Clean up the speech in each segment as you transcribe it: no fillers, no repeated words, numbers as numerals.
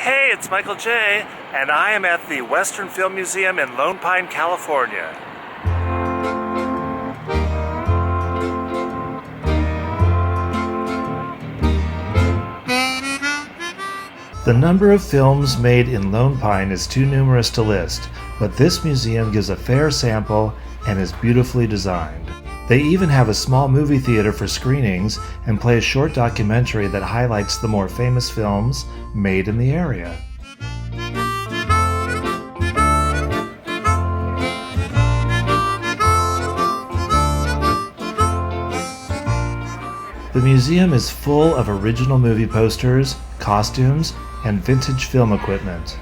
Hey, it's Michael J., and I am at the Western Film Museum in Lone Pine, California. The number of films made in Lone Pine is too numerous to list, but this museum gives a fair sample and is beautifully designed. They even have a small movie theater for screenings and play a short documentary that highlights the more famous films made in the area. The museum is full of original movie posters, costumes, and vintage film equipment.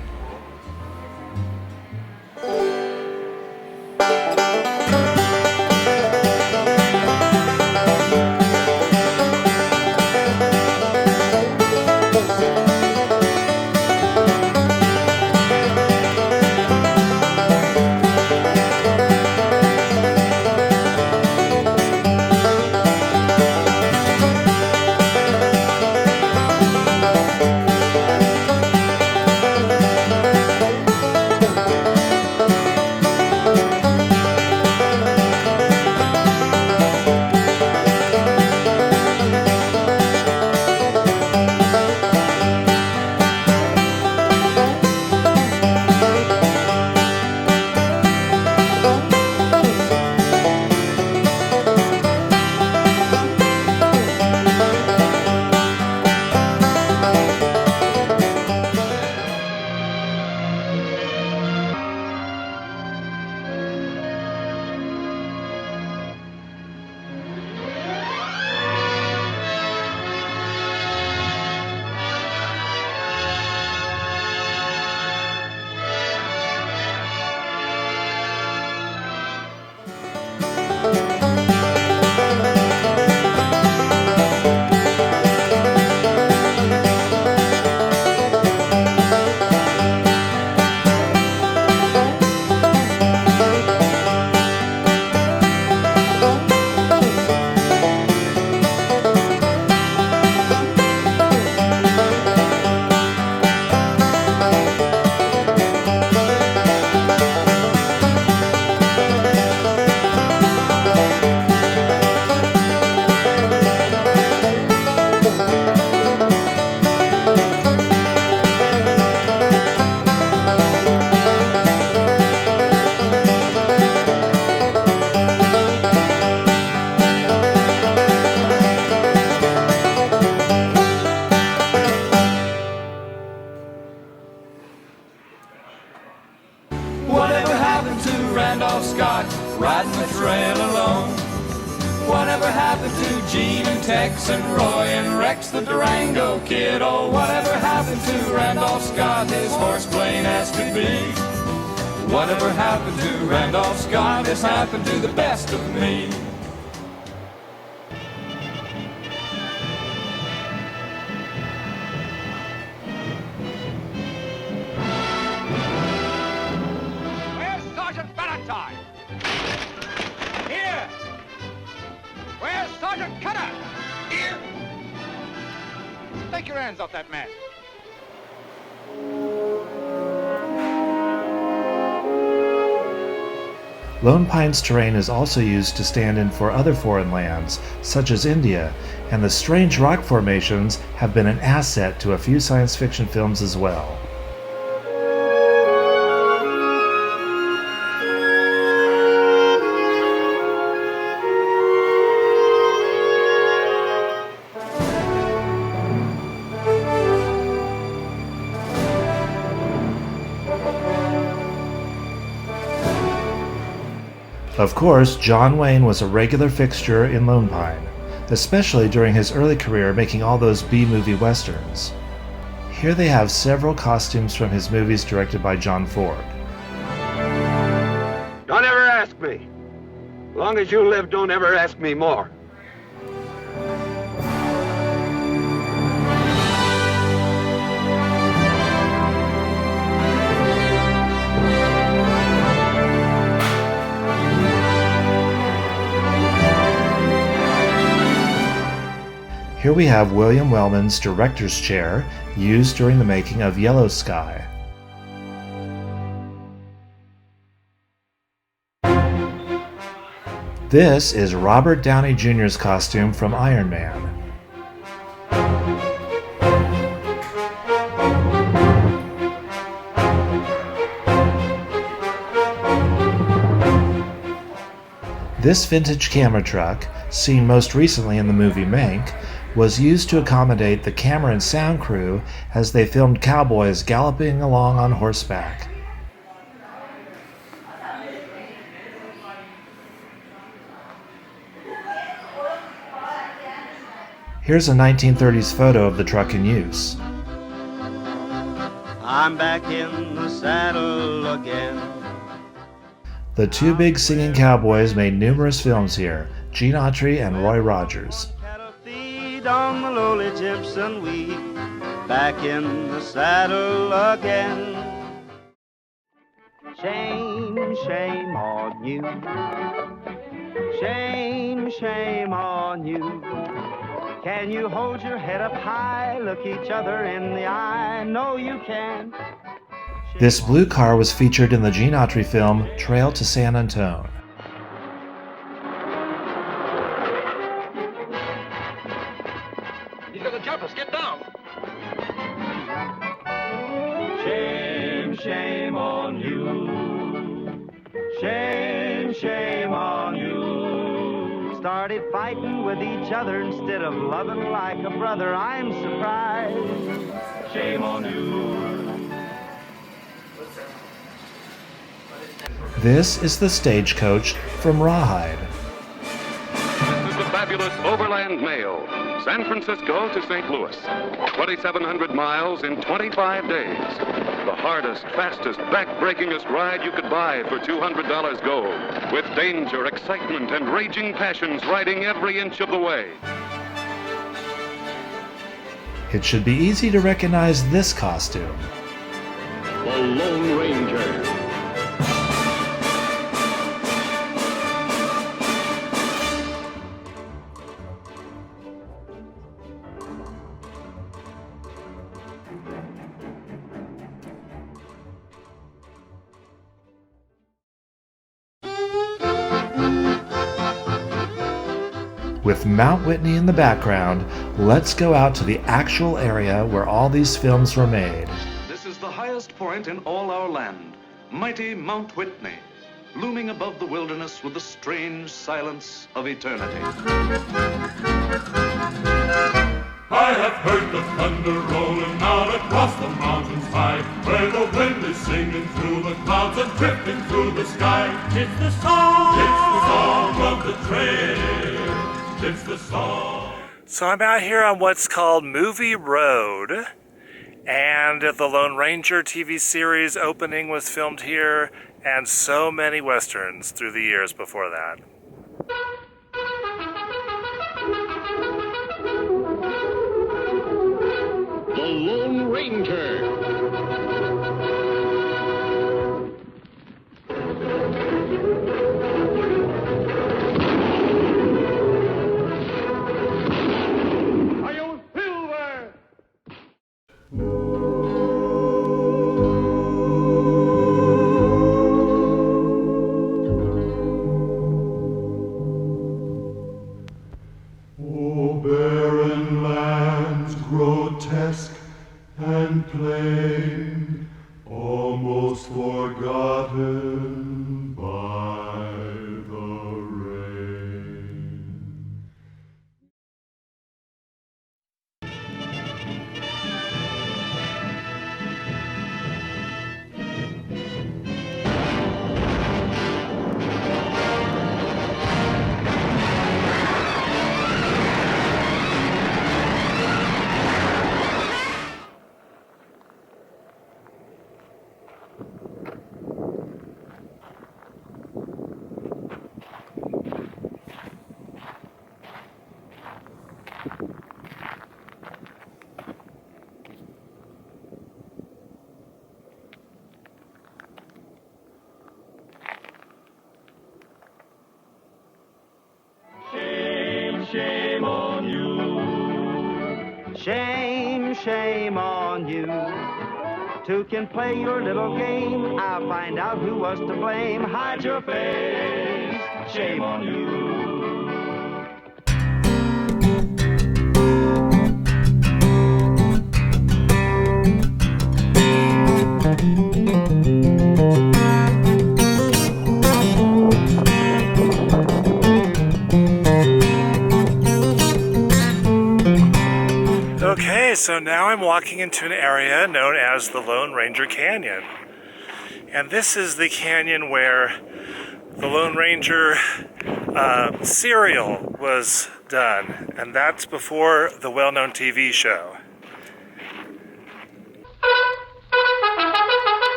Whatever happened to Randolph Scott riding the trail alone? Whatever happened to Gene and Tex and Roy and Rex the Durango Kid? Oh, whatever happened to Randolph Scott, his horse plain as could be? Whatever happened to Randolph Scott has happened to the best of me. Here! Where's Sergeant Cutter? Here! Take your hands off that man. Lone Pine's terrain is also used to stand in for other foreign lands, such as India, and the strange rock formations have been an asset to a few science fiction films as well. Of course, John Wayne was a regular fixture in Lone Pine, especially during his early career making all those B-movie westerns. Here they have several costumes from his movies directed by John Ford. Don't ever ask me. As long as you live, don't ever ask me more. Here we have William Wellman's director's chair, used during the making of Yellow Sky. This is Robert Downey Jr.'s costume from Iron Man. This vintage camera truck, seen most recently in the movie Mank, was used to accommodate the camera and sound crew as they filmed cowboys galloping along on horseback. Here's a 1930s photo of the truck in use. I'm back in the saddle again. The two big singing cowboys made numerous films here, Gene Autry and Roy Rogers. Cattle feed on the lowly Jimson wheat. Back in the saddle again. Shame, shame on you. Shame, shame on you. Can you hold your head up high, look each other in the eye? No, you can't. This blue car was featured in the Gene Autry film Trail to San Antone. He's gonna jump us. Get down. Shame, shame on you. Shame, shame on you. Started fighting with each other instead of loving like a brother. I'm surprised. Shame on you. This is the stagecoach from Rawhide. This is the fabulous Overland Mail, San Francisco to St. Louis. 2,700 miles in 25 days. The hardest, fastest, back-breakingest ride you could buy for $200 gold. With danger, excitement, and raging passions riding every inch of the way. It should be easy to recognize this costume. The Lone Ranger. With Mount Whitney in the background, let's go out to the actual area where all these films were made. This is the highest point in all our land, mighty Mount Whitney, looming above the wilderness with the strange silence of eternity. I have heard the thunder rolling out across the mountains high, where the wind is singing through the clouds and drifting through the sky. It's the song of the trail. It's the song. So I'm out here on what's called Movie Road, and the Lone Ranger TV series opening was filmed here, and so many westerns through the years before that. The Lone Ranger. Are you Silver? Oh, barren lands grotesque and plain, almost forgotten by the rain. you. Two can play your little game. I'll find out who was to blame. Hide your face, shame on you. Okay, so now I'm walking into an area known as the Lone Ranger Canyon. And this is the canyon where the Lone Ranger serial was done. And that's before the well-known TV show.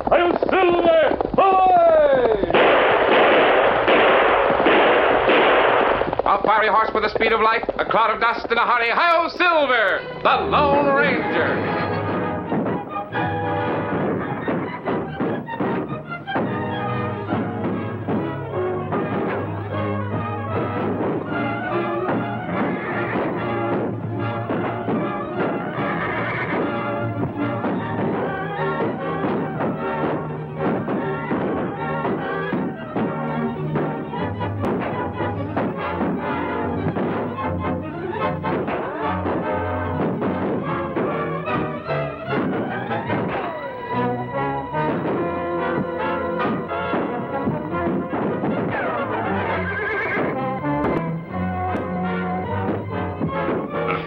Hail Silver! Ahoy! A fiery horse with the speed of light, a cloud of dust in a hurry. Hi-yo, Silver, the Lone Ranger.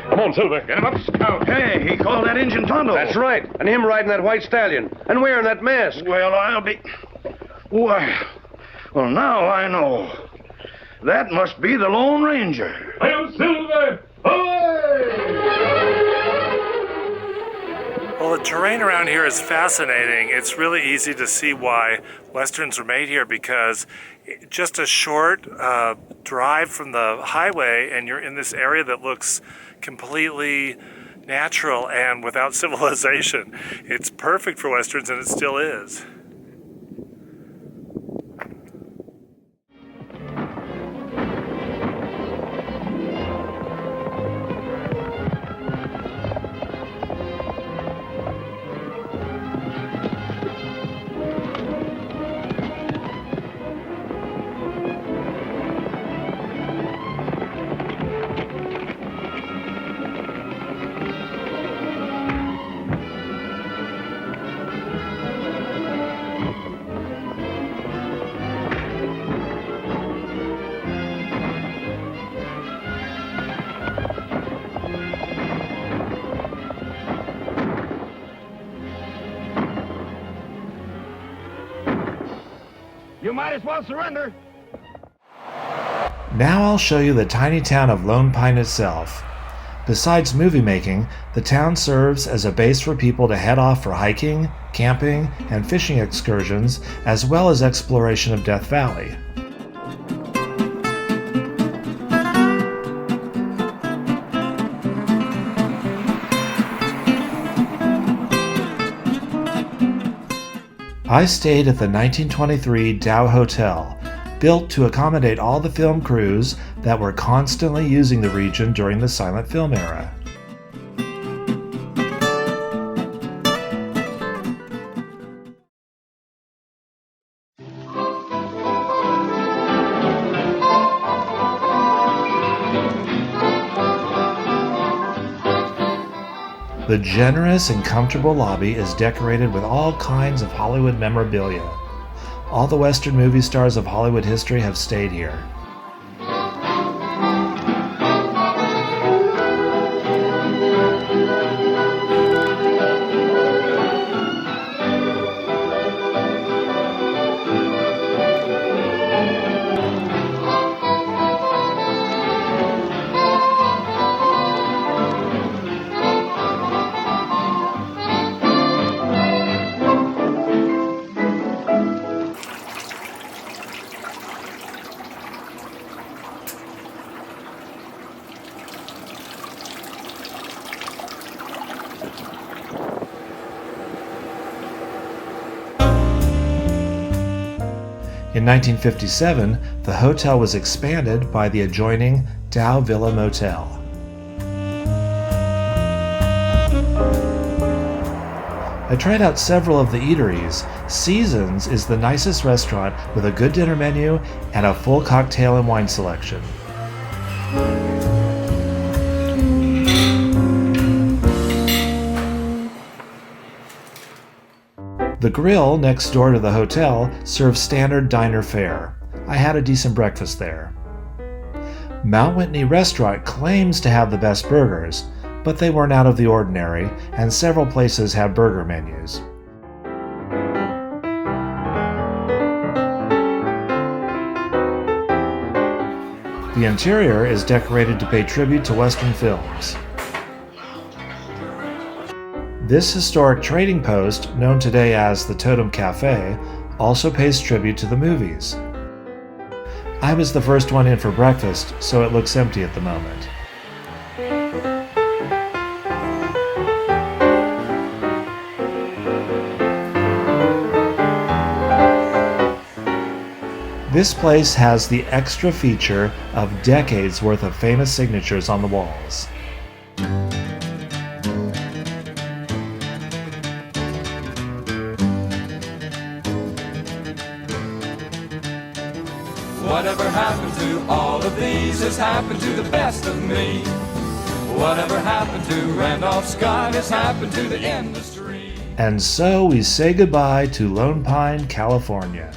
Come on, Silver. Get him up, Scout. Hey, he called that engine Tonto. That's right. And him riding that white stallion. And wearing that mask. Well, I'll be... Why... Well, now I know. That must be the Lone Ranger. Hail Silver! Ahoy! Well, the terrain around here is fascinating. It's really easy to see why Westerns were made here, because just a short drive from the highway and you're in this area that looks completely natural and without civilization. It's perfect for Westerns, and it still is. You might as well surrender. Now I'll show you the tiny town of Lone Pine itself. Besides movie making, the town serves as a base for people to head off for hiking, camping, and fishing excursions, as well as exploration of Death Valley. I stayed at the 1923 Dow Hotel, built to accommodate all the film crews that were constantly using the region during the silent film era. The generous and comfortable lobby is decorated with all kinds of Hollywood memorabilia. All the Western movie stars of Hollywood history have stayed here. In 1957, the hotel was expanded by the adjoining Dow Villa Motel. I tried out several of the eateries. Seasons is the nicest restaurant with a good dinner menu and a full cocktail and wine selection. The Grill next door to the hotel serves standard diner fare. I had a decent breakfast there. Mount Whitney Restaurant claims to have the best burgers, but they weren't out of the ordinary, and several places have burger menus. The interior is decorated to pay tribute to Western films. This historic trading post, known today as the Totem Cafe, also pays tribute to the movies. I was the first one in for breakfast, so it looks empty at the moment. This place has the extra feature of decades worth of famous signatures on the walls. Whatever happened to all of these has happened to the best of me. Whatever happened to Randolph Scott has happened to the industry. And so we say goodbye to Lone Pine, California.